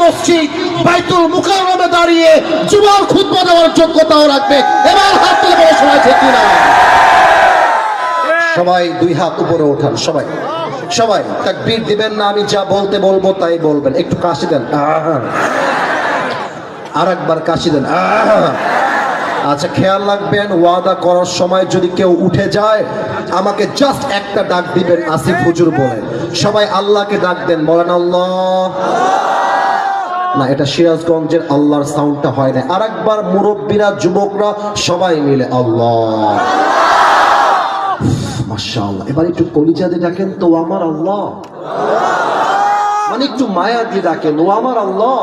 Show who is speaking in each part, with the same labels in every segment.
Speaker 1: মসজিদ বাইতুল মুকাররমে দাঁড়িয়ে জুমার খুতবা দেওয়ার যোগ্যতাও রাখবে। এবার হাত তুলে বড় সময় ঠিক কিনা? সবাই দুই হাত উপরে ওঠান। সবাই সবাই তাকবীর দিবেন না, আমি যা বলতে বলবো তাই বলবেন। একটু কাশি দেন, আর একবার কাশি দেন। আচ্ছা, খেয়াল রাখবেন, ওয়াদা করার সময় যদি কেউ উঠে যায় আমাকে জাস্ট একটা ডাক দিবেন, আসিফ হুজুর বলে। সবাই আল্লাহকে ডাক দেন, বলেন আল্লাহ। না, এটা সিরাজগঞ্জের আল্লাহর সাউন্ডটা হয় না। আর একবার মুরব্বীরা, যুবকরা সবাই মিলে আল্লাহ। মাশাআল্লাহ। এবার একটু কলিজা দিয়ে ডাকেন তো, আমার আল্লাহ। মানে একটু মায়া দিয়ে ডাকেন, ও আমার আল্লাহ।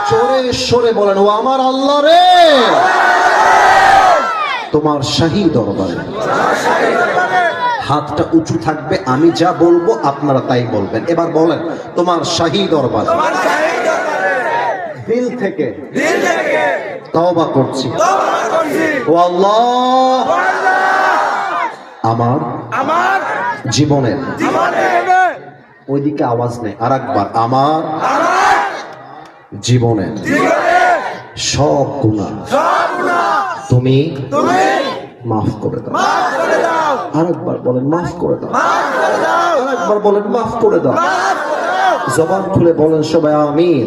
Speaker 1: জোরে সরে বলেন, ও আমার আল্লাহ রে, তোমার শাহী দরবারে। হাতটা উঁচু থাকবে, আমি যা বলবো আপনারা তাই বলবেন। এবার বলেন, তোমার শাহী দরবারে দিল থেকে তওবা করছি, ও আল্লাহ, আমার জীবনের, ওইদিকে আওয়াজ নেই, আর একবার, আমার জীবনের সব গুনাহ তুমি মাফ করে দাও। আরেকবার বলেন, মাফ করে দাও। আরেকবার বলেন, মাফ করে দাও। জবান খুলে বলেন সবাই আমিন।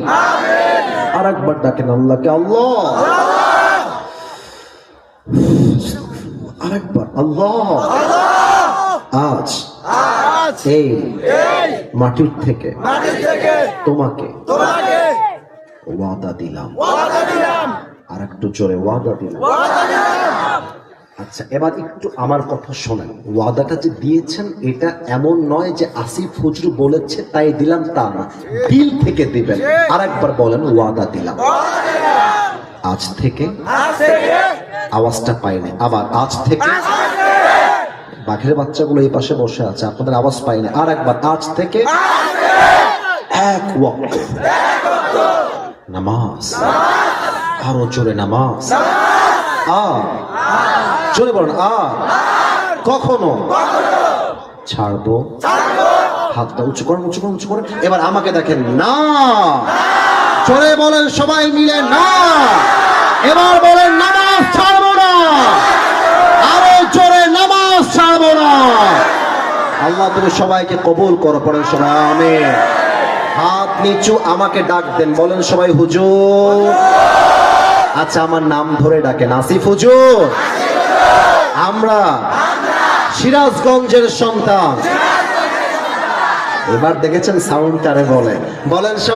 Speaker 1: আরেকবার ডাকেন আল্লাহকে, আল্লাহ। আরেকবার, আল্লাহ। আজ এই মাটির থেকে তোমাকে ওয়াদা দিলাম। আর একটু জোরে, ওয়াদা দিলাম। আচ্ছা, এবার একটু আমার কথা শোনেন। ওয়াদাটা যে দিয়েছেন এটা এমন নয় যে আসিফ হুজুর বলেছে তাই দিলাম, তা না, দিল থেকে দিবেন। আর একবার বলেন, ওয়াদা দিলাম। আজ থেকে, আওয়াজটা পাইনি, আবার আজ থেকে। বাঘের বাচ্চাগুলো এই পাশে বসে আছে, আপনাদের আওয়াজ পাইনি। আর একবার, আজ থেকে এক ওয়াক্ত নামাজ। আরো জোরে, নামাজ। জোরে বলেন, কখনো ছাড়বো। হাতটা উঁচু করেন, উঁচু করেন, উঁচু করেন। এবার আমাকে দেখেন, না। জোরে বলেন সবাই মিলে, না। এবার বলেন, নামাজ ছাড়বো না। আরো জোরে, নামাজ ছাড়বো না। আল্লাহ তুমি সবাইকে কবুল করো, পড়েন সবাই আমিন। হাত নিচু, আমাকে ডাক দেন, বলেন সবাই হুজুর। আচ্ছা, আমার নাম ধরে ডাকেন, আসিফ হুজুর। আমরা সিরাজগঞ্জের সন্তান। এবার দেখেছেন সাউন্ডটারে বলেন